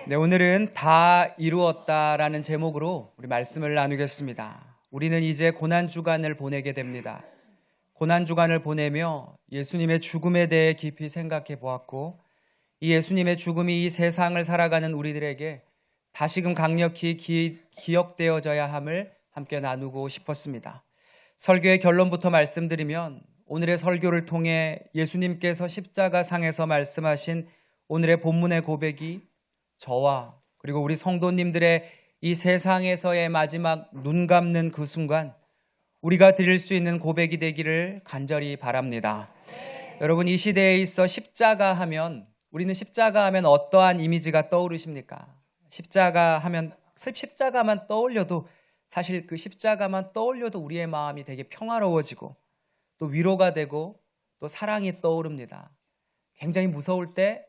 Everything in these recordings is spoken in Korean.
네, 오늘은 다 이루었다라는 제목으로 우리 말씀을 나누겠습니다. 우리는 이제 고난주간을 보내게 됩니다. 고난주간을 보내며 예수님의 죽음에 대해 깊이 생각해 보았고, 이 예수님의 죽음이 이 세상을 살아가는 우리들에게 다시금 강력히 기억되어져야 함을 함께 나누고 싶었습니다. 설교의 결론부터 말씀드리면, 오늘의 설교를 통해 예수님께서 십자가상에서 말씀하신 오늘의 본문의 고백이 저와 그리고 우리 성도님들의 이 세상에서의 마지막 눈 감는 그 순간 우리가 드릴 수 있는 고백이 되기를 간절히 바랍니다. 여러분, 이 시대에 있어 십자가 하면, 우리는 십자가 하면 어떠한 이미지가 떠오르십니까? 십자가만 떠올려도, 사실 그 십자가만 떠올려도 우리의 마음이 되게 평화로워지고 또 위로가 되고 또 사랑이 떠오릅니다. 굉장히 무서울 때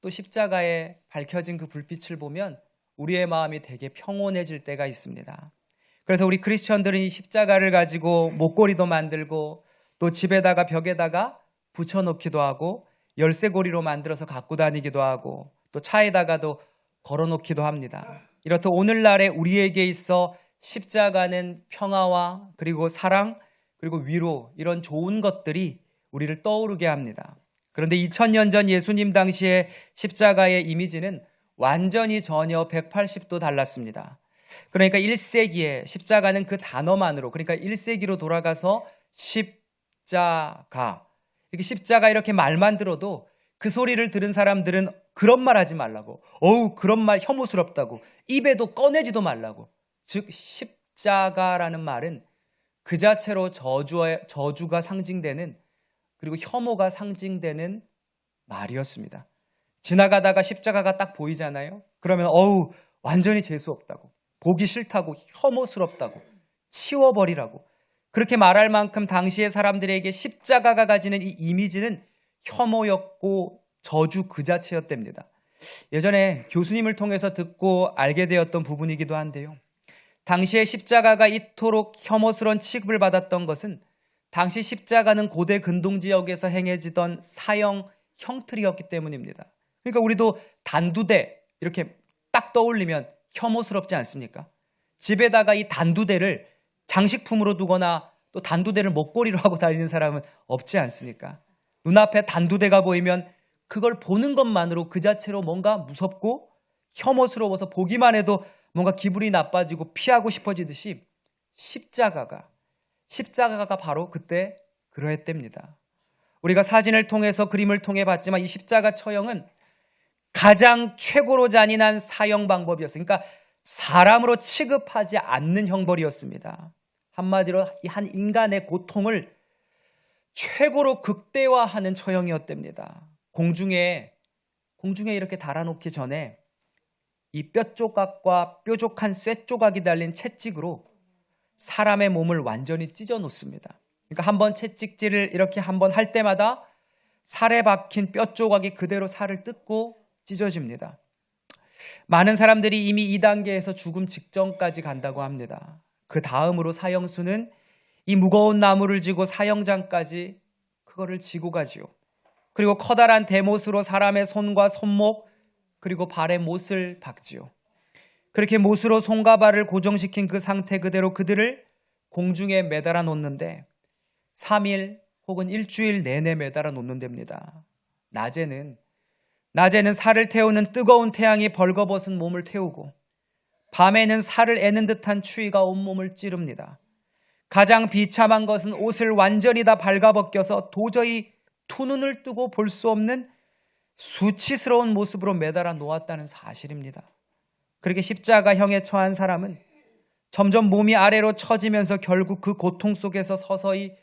또 십자가에 밝혀진 그 불빛을 보면 우리의 마음이 되게 평온해질 때가 있습니다. 그래서 우리 크리스천들은 이 십자가를 가지고 목걸이도 만들고 또 집에다가 벽에다가 붙여놓기도 하고 열쇠고리로 만들어서 갖고 다니기도 하고 또 차에다가도 걸어놓기도 합니다. 이렇듯 오늘날에 우리에게 있어 십자가는 평화와 그리고 사랑 그리고 위로, 이런 좋은 것들이 우리를 떠오르게 합니다. 그런데 2000년 전 예수님 당시의 십자가의 이미지는 완전히 전혀 180도 달랐습니다. 그러니까 1세기에 십자가는 그 단어만으로, 그러니까 1세기로 돌아가서 십자가, 이렇게 십자가 이렇게 말만 들어도 그 소리를 들은 사람들은 그런 말 하지 말라고, 그런 말 혐오스럽다고, 입에도 꺼내지도 말라고. 즉 십자가라는 말은 그 자체로 저주가 상징되는, 그리고 혐오가 상징되는 말이었습니다. 지나가다가 십자가가 딱 보이잖아요. 그러면 완전히 재수 없다고, 보기 싫다고, 혐오스럽다고, 치워버리라고, 그렇게 말할 만큼 당시의 사람들에게 십자가가 가지는 이 이미지는 혐오였고 저주 그 자체였답니다. 예전에 교수님을 통해서 듣고 알게 되었던 부분이기도 한데요, 당시에 십자가가 이토록 혐오스러운 취급을 받았던 것은 당시 십자가는 고대 근동 지역에서 행해지던 사형 형틀이었기 때문입니다. 그러니까 우리도 단두대 이렇게 딱 떠올리면 혐오스럽지 않습니까? 집에다가 이 단두대를 장식품으로 두거나 또 단두대를 목걸이로 하고 다니는 사람은 없지 않습니까? 눈앞에 단두대가 보이면 그걸 보는 것만으로 그 자체로 뭔가 무섭고 혐오스러워서 보기만 해도 뭔가 기분이 나빠지고 피하고 싶어지듯이 십자가가 바로 그때 그러했답니다. 우리가 사진을 통해서 그림을 통해 봤지만 이 십자가 처형은 가장 최고로 잔인한 사형 방법이었어요. 그러니까 사람으로 취급하지 않는 형벌이었습니다. 한마디로 한 인간의 고통을 최고로 극대화하는 처형이었답니다. 공중에 이렇게 달아놓기 전에 이 뼈 조각과 뾰족한 쇠 조각이 달린 채찍으로 사람의 몸을 완전히 찢어 놓습니다. 그러니까 한번 채찍질을 이렇게 한번 할 때마다 살에 박힌 뼈 조각이 그대로 살을 뜯고 찢어집니다. 많은 사람들이 이미 2단계에서 죽음 직전까지 간다고 합니다. 그 다음으로 사형수는 이 무거운 나무를 지고 사형장까지 그거를 지고 가지요. 그리고 커다란 대못으로 사람의 손과 손목 그리고 발에 못을 박지요. 그렇게 못으로 손과 발을 고정시킨 그 상태 그대로 그들을 공중에 매달아 놓는데 3일 혹은 일주일 내내 매달아 놓는답니다. 낮에는 살을 태우는 뜨거운 태양이 벌거벗은 몸을 태우고 밤에는 살을 애는 듯한 추위가 온몸을 찌릅니다. 가장 비참한 것은 옷을 완전히 다 발가벗겨서 도저히 두 눈을 뜨고 볼 수 없는 수치스러운 모습으로 매달아 놓았다는 사실입니다. 그렇게 십자가형에 처한 사람은 점점 몸이 아래로 처지면서 결국 그 고통 속에서 서서히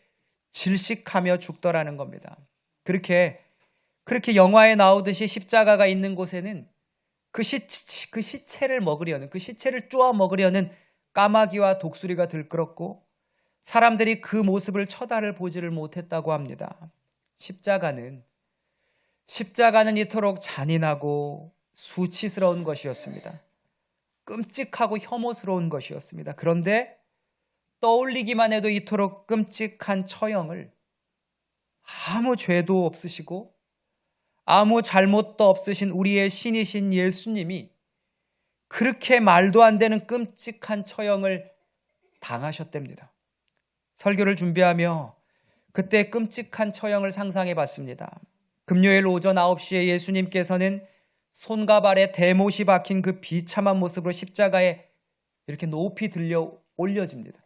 질식하며 죽더라는 겁니다. 그렇게 영화에 나오듯이 십자가가 있는 곳에는 그 시체를 먹으려는, 그 시체를 쪼아 먹으려는 까마귀와 독수리가 들끓었고 사람들이 그 모습을 쳐다를 보지를 못했다고 합니다. 십자가는 이토록 잔인하고 수치스러운 것이었습니다. 끔찍하고 혐오스러운 것이었습니다. 그런데 떠올리기만 해도 이토록 끔찍한 처형을 아무 죄도 없으시고 아무 잘못도 없으신 우리의 신이신 예수님이 그렇게 말도 안 되는 끔찍한 처형을 당하셨답니다. 설교를 준비하며 그때 끔찍한 처형을 상상해 봤습니다. 금요일 오전 9시에 예수님께서는 손과 발에 대못이 박힌 그 비참한 모습으로 십자가에 이렇게 높이 들려 올려집니다.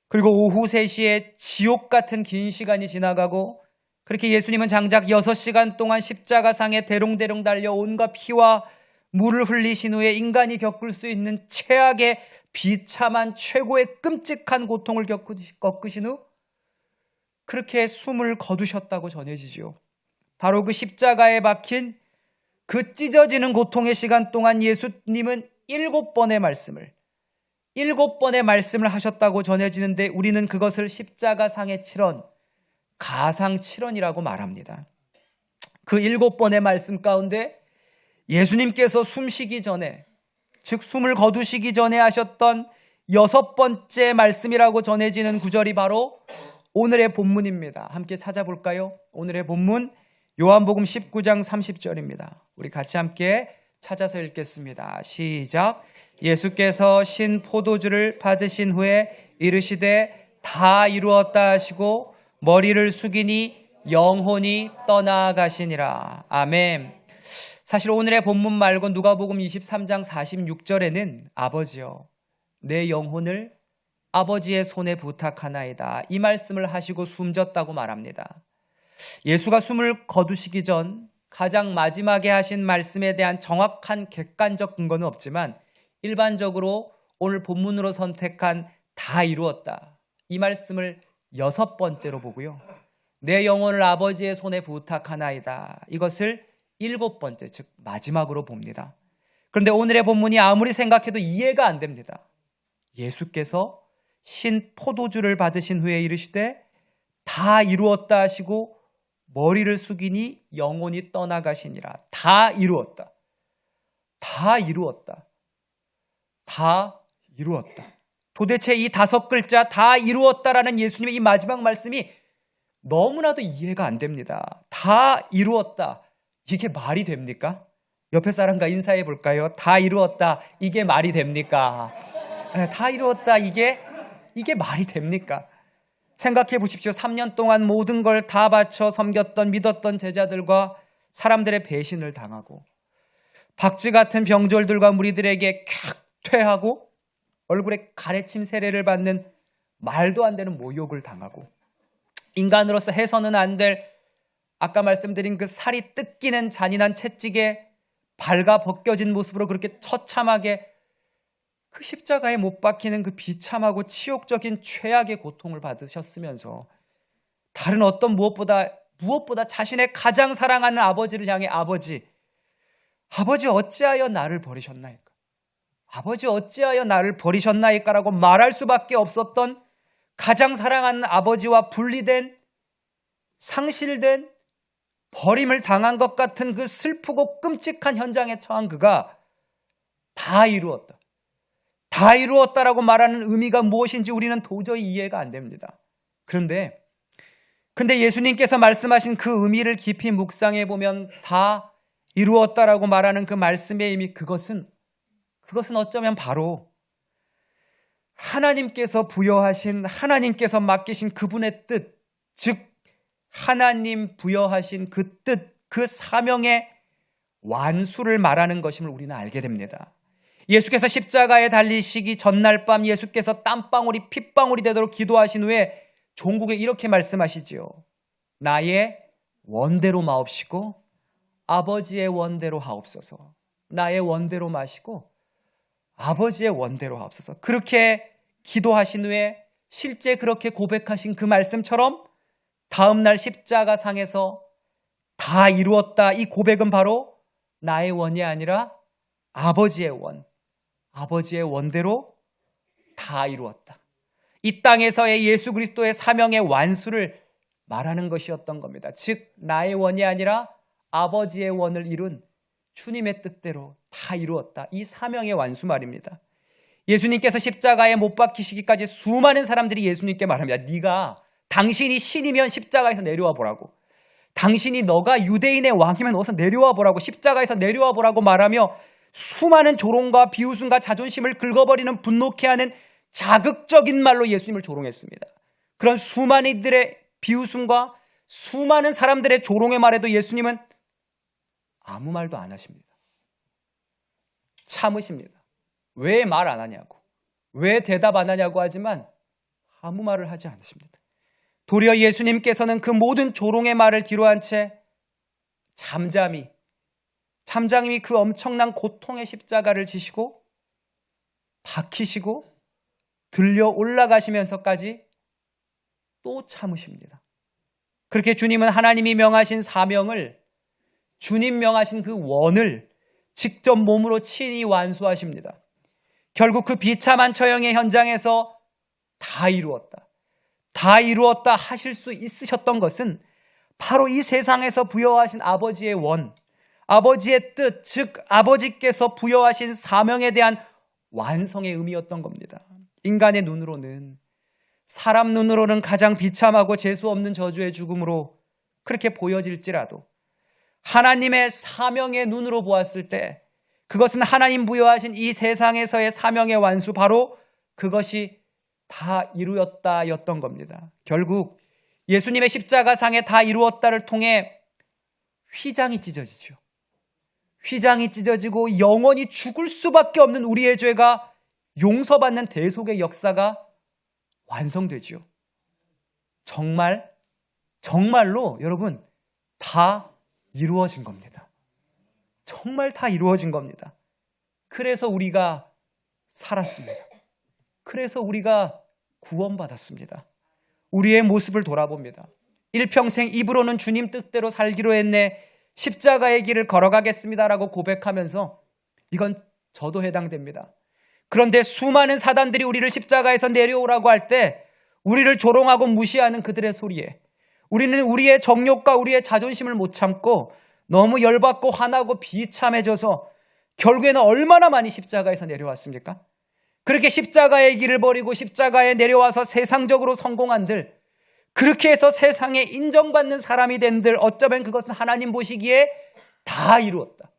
그리고 오후 3시에 지옥 같은 긴 시간이 지나가고 그렇게 예수님은 장작 6시간 동안 십자가상에 대롱대롱 달려 온갖 피와 물을 흘리신 후에 인간이 겪을 수 있는 최악의 비참한 최고의 끔찍한 고통을 겪으신 후 그렇게 숨을 거두셨다고 전해지죠. 바로 그 십자가에 박힌 그 찢어지는 고통의 시간 동안 예수님은 7번의 말씀을 하셨다고 전해지는데 우리는 그것을 십자가상의 7원, 가상 7원이라고 말합니다. 그 7번의 말씀 가운데 예수님께서 숨쉬기 전에, 즉 숨을 거두시기 전에 하셨던 6번째 말씀이라고 전해지는 구절이 바로 오늘의 본문입니다. 함께 찾아볼까요? 오늘의 본문 요한복음 19장 30절입니다. 우리 같이 함께 찾아서 읽겠습니다. 시작. 예수께서 신 포도주를 받으신 후에 이르시되 다 이루었다 하시고 머리를 숙이니 영혼이 떠나가시니라. 아멘. 사실 오늘의 본문 말고 누가복음 23장 46절에는 아버지여 내 영혼을 아버지의 손에 부탁하나이다. 이 말씀을 하시고 숨졌다고 말합니다. 예수가 숨을 거두시기 전 가장 마지막에 하신 말씀에 대한 정확한 객관적 근거는 없지만 일반적으로 오늘 본문으로 선택한 다 이루었다. 이 말씀을 6번째로 보고요. 내 영혼을 아버지의 손에 부탁하나이다. 이것을 7번째, 즉 마지막으로 봅니다. 그런데 오늘의 본문이 아무리 생각해도 이해가 안 됩니다. 예수께서 신 포도주를 받으신 후에 이르시되 다 이루었다 하시고 머리를 숙이니 영혼이 떠나가시니라. 다 이루었다. 다 이루었다. 다 이루었다. 도대체 이 5글자 다 이루었다라는 예수님의 이 마지막 말씀이 너무나도 이해가 안 됩니다. 다 이루었다. 이게 말이 됩니까? 옆에 사람과 인사해 볼까요? 다 이루었다. 이게 말이 됩니까? 다 이루었다. 이게 말이 됩니까? 생각해 보십시오. 3년 동안 모든 걸 다 바쳐 섬겼던 믿었던 제자들과 사람들의 배신을 당하고 박쥐 같은 병졸들과 무리들에게 쾌하고 얼굴에 가래침 세례를 받는 말도 안 되는 모욕을 당하고 인간으로서 해서는 안 될 아까 말씀드린 그 살이 뜯기는 잔인한 채찍에 발가 벗겨진 모습으로 그렇게 처참하게 그 십자가에 못 박히는 그 비참하고 치욕적인 최악의 고통을 받으셨으면서 다른 어떤 무엇보다 자신의 가장 사랑하는 아버지를 향해 아버지 어찌하여 나를 버리셨나이까? 아버지 어찌하여 나를 버리셨나이까? 라고 말할 수밖에 없었던 가장 사랑하는 아버지와 분리된 상실된 버림을 당한 것 같은 그 슬프고 끔찍한 현장에 처한 그가 다 이루었다. 다 이루었다라고 말하는 의미가 무엇인지 우리는 도저히 이해가 안 됩니다. 근데 예수님께서 말씀하신 그 의미를 깊이 묵상해 보면 다 이루었다라고 말하는 그 말씀의 의미 그것은 어쩌면 바로 하나님께서 부여하신 하나님께서 맡기신 그분의 뜻, 즉 하나님 부여하신 그 뜻, 그 사명의 완수를 말하는 것임을 우리는 알게 됩니다. 예수께서 십자가에 달리시기 전날 밤 예수께서 땀방울이 핏방울이 되도록 기도하신 후에 종국에 이렇게 말씀하시지요. 나의 원대로 마옵시고 아버지의 원대로 하옵소서. 나의 원대로 마시고 아버지의 원대로 하옵소서. 그렇게 기도하신 후에 실제 그렇게 고백하신 그 말씀처럼 다음날 십자가상에서 다 이루었다. 이 고백은 바로 나의 원이 아니라 아버지의 원. 아버지의 원대로 다 이루었다. 이 땅에서의 예수 그리스도의 사명의 완수를 말하는 것이었던 겁니다. 즉 나의 원이 아니라 아버지의 원을 이룬 주님의 뜻대로 다 이루었다. 이 사명의 완수 말입니다. 예수님께서 십자가에 못 박히시기까지 수많은 사람들이 예수님께 말합니다. 당신이 신이면 십자가에서 내려와 보라고. 당신이 너가 유대인의 왕이면 어서 내려와 보라고. 십자가에서 내려와 보라고 말하며 수많은 조롱과 비웃음과 자존심을 긁어버리는 분노케 하는 자극적인 말로 예수님을 조롱했습니다. 그런 수많은 이들의 비웃음과 수많은 사람들의 조롱의 말에도 예수님은 아무 말도 안 하십니다. 참으십니다. 왜 말 안 하냐고, 왜 대답 안 하냐고 하지만 아무 말을 하지 않으십니다. 도리어 예수님께서는 그 모든 조롱의 말을 뒤로한 채 잠잠히 그 엄청난 고통의 십자가를 지시고 박히시고 들려 올라가시면서까지 또 참으십니다. 그렇게 주님은 하나님이 명하신 사명을, 주님 명하신 그 원을 직접 몸으로 친히 완수하십니다. 결국 그 비참한 처형의 현장에서 다 이루었다 하실 수 있으셨던 것은 바로 이 세상에서 부여하신 아버지의 원, 아버지의 뜻, 즉 아버지께서 부여하신 사명에 대한 완성의 의미였던 겁니다. 인간의 눈으로는, 사람 눈으로는 가장 비참하고 재수 없는 저주의 죽음으로 그렇게 보여질지라도 하나님의 사명의 눈으로 보았을 때 그것은 하나님 부여하신 이 세상에서의 사명의 완수, 바로 그것이 다 이루었다였던 겁니다. 결국 예수님의 십자가상에 다 이루었다를 통해 휘장이 찢어지죠. 휘장이 찢어지고 영원히 죽을 수밖에 없는 우리의 죄가 용서받는 대속의 역사가 완성되죠. 정말로 여러분 다 이루어진 겁니다. 정말 다 이루어진 겁니다. 그래서 우리가 살았습니다. 그래서 우리가 구원받았습니다. 우리의 모습을 돌아봅니다. 일평생 입으로는 주님 뜻대로 살기로 했네, 십자가의 길을 걸어가겠습니다라고 고백하면서 이건 저도 해당됩니다. 그런데 수많은 사단들이 우리를 십자가에서 내려오라고 할 때 우리를 조롱하고 무시하는 그들의 소리에 우리는 우리의 정욕과 우리의 자존심을 못 참고 너무 열받고 화나고 비참해져서 결국에는 얼마나 많이 십자가에서 내려왔습니까? 그렇게 십자가의 길을 버리고 십자가에 내려와서 세상적으로 성공한들, 그렇게 해서 세상에 인정받는 사람이 된들, 어쩌면 그것은 하나님 보시기에 다 이루었다,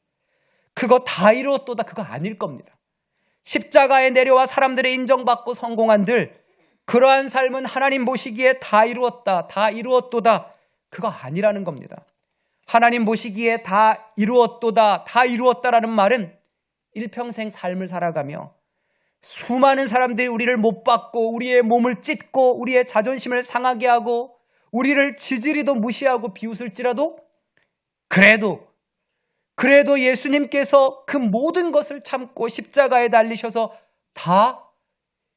그거 다 이루었도다, 그거 아닐 겁니다. 십자가에 내려와 사람들의 인정받고 성공한들, 그러한 삶은 하나님 보시기에 다 이루었다, 다 이루었도다, 그거 아니라는 겁니다. 하나님 보시기에 다 이루었도다, 다 이루었다라는 말은 일평생 삶을 살아가며 수많은 사람들이 우리를 못 받고 우리의 몸을 찢고 우리의 자존심을 상하게 하고 우리를 지지리도 무시하고 비웃을지라도 그래도 예수님께서 그 모든 것을 참고 십자가에 달리셔서 다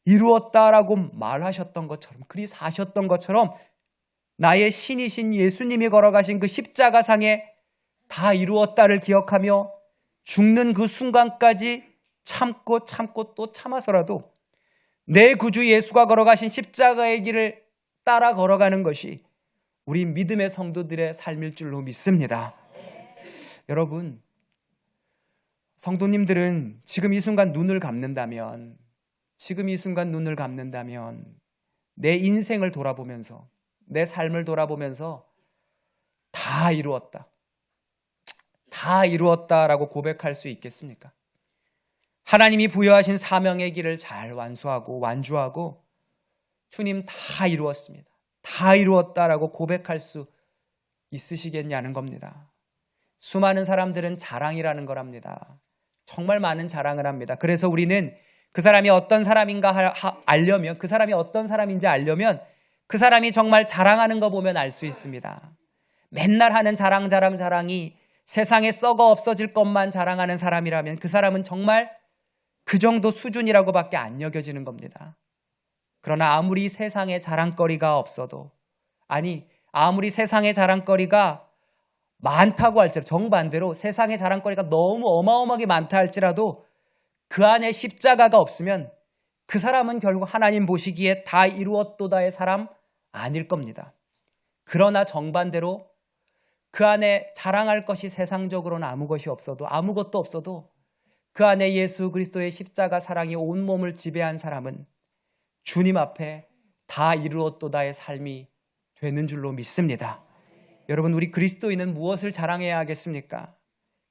이루었다라고 말하셨던 것처럼, 그리 사셨던 것처럼 나의 신이신 예수님이 걸어가신 그 십자가상에 다 이루었다를 기억하며 죽는 그 순간까지 참고 또 참아서라도 내 구주 예수가 걸어가신 십자가의 길을 따라 걸어가는 것이 우리 믿음의 성도들의 삶일 줄로 믿습니다. 여러분, 성도님들은 지금 이 순간 눈을 감는다면 내 인생을 돌아보면서, 내 삶을 돌아보면서 다 이루었다라고 고백할 수 있겠습니까? 하나님이 부여하신 사명의 길을 잘 완주하고 주님 다 이루었습니다, 다 이루었다라고 고백할 수 있으시겠냐는 겁니다. 수많은 사람들은 자랑이라는 걸 합니다. 정말 많은 자랑을 합니다. 그래서 우리는 그 사람이 어떤 사람인가 알려면, 그 사람이 어떤 사람인지 알려면 그 사람이 정말 자랑하는 거 보면 알 수 있습니다. 맨날 하는 자랑이 세상에 썩어 없어질 것만 자랑하는 사람이라면 그 사람은 정말 그 정도 수준이라고밖에 안 여겨지는 겁니다. 그러나 아무리 세상에 자랑거리가 없어도, 아무리 세상에 자랑거리가 많다고 할지라도, 정반대로 세상에 자랑거리가 너무 어마어마하게 많다 할지라도 그 안에 십자가가 없으면 그 사람은 결국 하나님 보시기에 다 이루었도다의 사람 아닐 겁니다. 그러나 정반대로 그 안에 자랑할 것이 세상적으로는 아무것도 없어도 그 안에 예수 그리스도의 십자가 사랑이 온몸을 지배한 사람은 주님 앞에 다 이루었도다의 삶이 되는 줄로 믿습니다. 여러분, 우리 그리스도인은 무엇을 자랑해야 하겠습니까?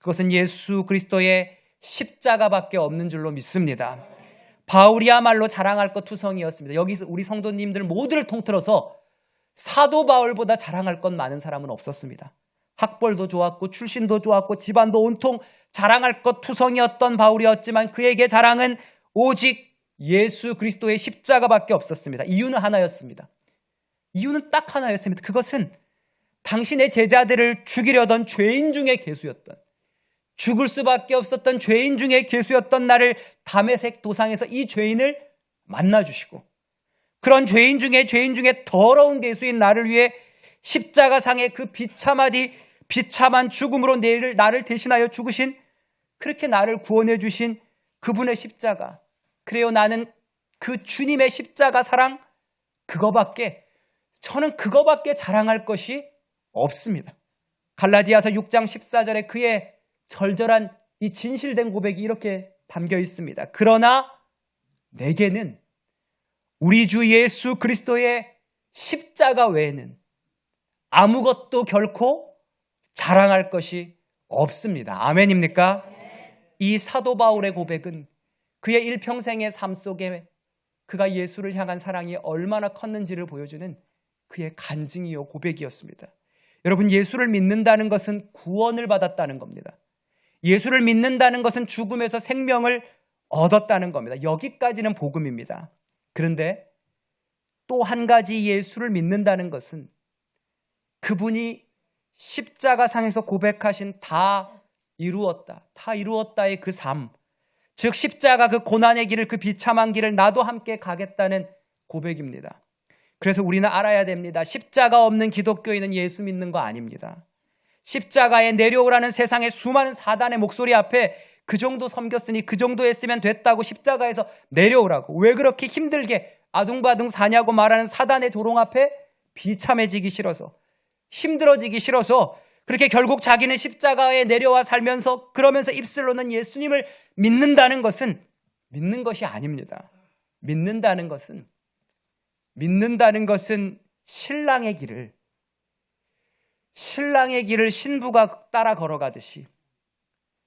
그것은 예수 그리스도의 십자가밖에 없는 줄로 믿습니다. 바울이야말로 자랑할 것 투성이었습니다. 여기서 우리 성도님들 모두를 통틀어서 사도 바울보다 자랑할 것 많은 사람은 없었습니다. 학벌도 좋았고 출신도 좋았고 집안도 온통 자랑할 것 투성이었던 바울이었지만 그에게 자랑은 오직 예수 그리스도의 십자가밖에 없었습니다. 이유는 하나였습니다. 이유는 딱 하나였습니다. 그것은 당신의 제자들을 죽이려던 죄인 중에 괴수였던, 죽을 수밖에 없었던 죄인 중에 괴수였던 나를 다메섹 도상에서 이 죄인을 만나주시고, 그런 죄인 중에 더러운 괴수인 나를 위해 십자가상의 그 비참한 죽음으로 나를 대신하여 죽으신, 그렇게 나를 구원해 주신 그분의 십자가, 그래요, 나는 그 주님의 십자가 사랑, 저는 그거밖에 자랑할 것이 없습니다. 갈라디아서 6장 14절에 그의 절절한 이 진실된 고백이 이렇게 담겨 있습니다. 그러나 내게는 우리 주 예수 그리스도의 십자가 외에는 아무것도 결코 자랑할 것이 없습니다. 아멘입니까? 이 사도 바울의 고백은 그의 일평생의 삶 속에 그가 예수를 향한 사랑이 얼마나 컸는지를 보여주는 그의 간증이요 고백이었습니다. 여러분, 예수를 믿는다는 것은 구원을 받았다는 겁니다. 예수를 믿는다는 것은 죽음에서 생명을 얻었다는 겁니다. 여기까지는 복음입니다. 그런데 또 한 가지 예수를 믿는다는 것은 그분이 십자가상에서 고백하신 다 이루었다의 그 삶, 즉 십자가 그 고난의 길을, 그 비참한 길을 나도 함께 가겠다는 고백입니다. 그래서 우리는 알아야 됩니다. 십자가 없는 기독교인은 예수 믿는 거 아닙니다. 십자가에 내려오라는 세상의 수많은 사단의 목소리 앞에 그 정도 섬겼으니 그 정도 했으면 됐다고 십자가에서 내려오라고, 왜 그렇게 힘들게 아둥바둥 사냐고 말하는 사단의 조롱 앞에 비참해지기 싫어서, 힘들어지기 싫어서 그렇게 결국 자기는 십자가에 내려와 살면서 그러면서 입술로는 예수님을 믿는다는 것은 믿는 것이 아닙니다. 믿는다는 것은 신랑의 길을 신부가 따라 걸어가듯이,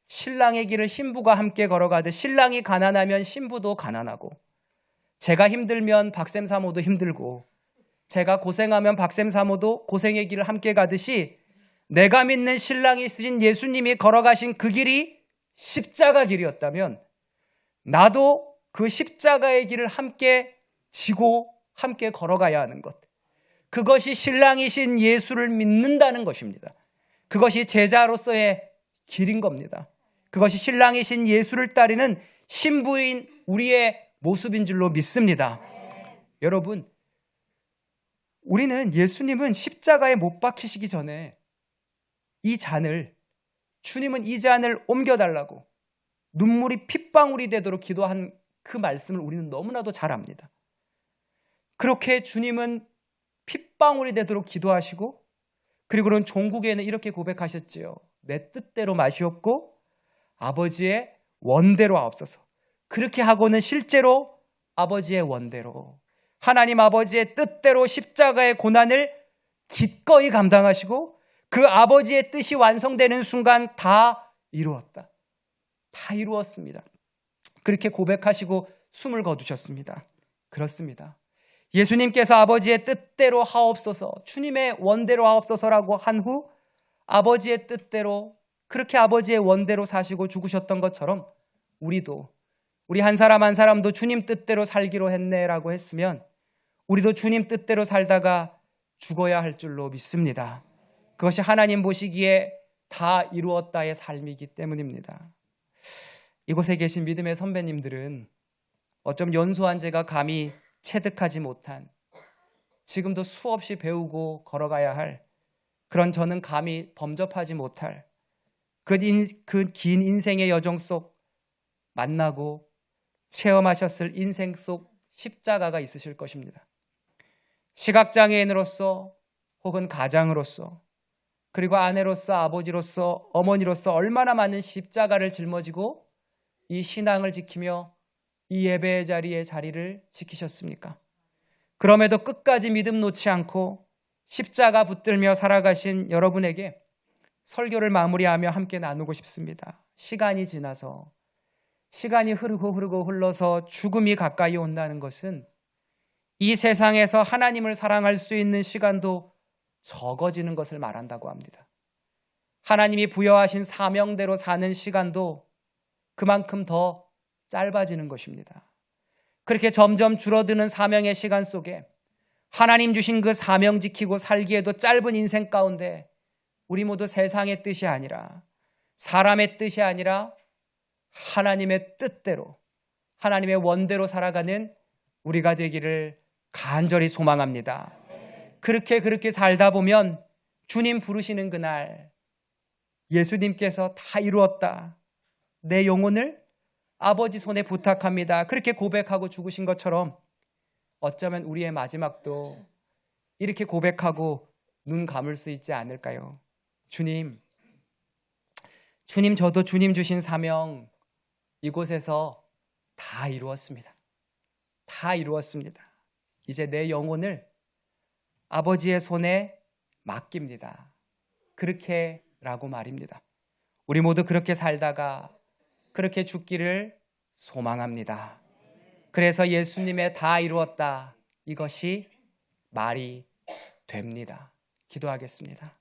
신랑의 길을 신부가 함께 걸어가듯, 신랑이 가난하면 신부도 가난하고, 제가 힘들면 박쌤 사모도 힘들고, 제가 고생하면 박쌤 사모도 고생의 길을 함께 가듯이, 내가 믿는 신랑이 쓰신 예수님이 걸어가신 그 길이 십자가 길이었다면 나도 그 십자가의 길을 함께 지고 함께 걸어가야 하는 것, 그것이 신랑이신 예수를 믿는다는 것입니다. 그것이 제자로서의 길인 겁니다. 그것이 신랑이신 예수를 따르는 신부인 우리의 모습인 줄로 믿습니다. 여러분, 우리는 예수님은 십자가에 못 박히시기 전에 주님은 이 잔을 옮겨달라고 눈물이 핏방울이 되도록 기도한 그 말씀을 우리는 너무나도 잘 압니다. 그렇게 주님은 핏방울이 되도록 기도하시고, 그리고는 종국에는 이렇게 고백하셨지요. 내 뜻대로 마시옵고 아버지의 원대로 하옵소서. 그렇게 하고는 실제로 아버지의 원대로, 하나님 아버지의 뜻대로 십자가의 고난을 기꺼이 감당하시고 그 아버지의 뜻이 완성되는 순간 다 이루었습니다. 그렇게 고백하시고 숨을 거두셨습니다. 그렇습니다. 예수님께서 아버지의 뜻대로 하옵소서, 주님의 원대로 하옵소서라고 한 후 아버지의 뜻대로, 그렇게 아버지의 원대로 사시고 죽으셨던 것처럼 우리 한 사람 한 사람도 주님 뜻대로 살기로 했네라고 했으면 우리도 주님 뜻대로 살다가 죽어야 할 줄로 믿습니다. 그것이 하나님 보시기에 다 이루었다의 삶이기 때문입니다. 이곳에 계신 믿음의 선배님들은 어쩜 연소한 제가 감히 체득하지 못한, 지금도 수없이 배우고 걸어가야 할, 그런 저는 감히 범접하지 못할 그 긴 인생의 여정 속 만나고 체험하셨을 인생 속 십자가가 있으실 것입니다. 시각장애인으로서 혹은 가장으로서, 그리고 아내로서, 아버지로서, 어머니로서 얼마나 많은 십자가를 짊어지고 이 신앙을 지키며 이 예배의 자리를 지키셨습니까? 그럼에도 끝까지 믿음 놓지 않고 십자가 붙들며 살아가신 여러분에게 설교를 마무리하며 함께 나누고 싶습니다. 시간이 지나서 시간이 흐르고 흘러서 죽음이 가까이 온다는 것은 이 세상에서 하나님을 사랑할 수 있는 시간도 적어지는 것을 말한다고 합니다. 하나님이 부여하신 사명대로 사는 시간도 그만큼 더 짧아지는 것입니다. 그렇게 점점 줄어드는 사명의 시간 속에 하나님 주신 그 사명 지키고 살기에도 짧은 인생 가운데 우리 모두 세상의 뜻이 아니라, 사람의 뜻이 아니라 하나님의 뜻대로, 하나님의 원대로 살아가는 우리가 되기를 간절히 소망합니다. 그렇게 살다 보면 주님 부르시는 그날 예수님께서 다 이루었다, 내 영혼을 아버지 손에 부탁합니다, 그렇게 고백하고 죽으신 것처럼 어쩌면 우리의 마지막도 이렇게 고백하고 눈 감을 수 있지 않을까요? 주님, 저도 주님 주신 사명 이곳에서 다 이루었습니다. 다 이루었습니다. 이제 내 영혼을 아버지의 손에 맡깁니다. 그렇게라고 말입니다. 우리 모두 그렇게 살다가 그렇게 죽기를 소망합니다. 그래서 예수님의 다 이루었다, 이것이 말이 됩니다. 기도하겠습니다.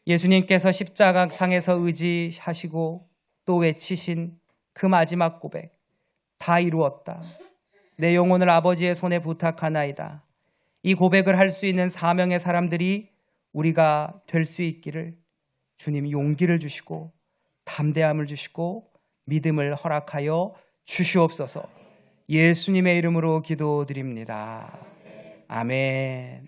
예수님께서 십자가상에서 의지하시고 또 외치신 그 마지막 고백, 다 이루었다, 내 영혼을 아버지의 손에 부탁하나이다, 이 고백을 할 수 있는 사명의 사람들이 우리가 될 수 있기를 주님이 용기를 주시고 담대함을 주시고 믿음을 허락하여 주시옵소서. 예수님의 이름으로 기도드립니다. 아멘.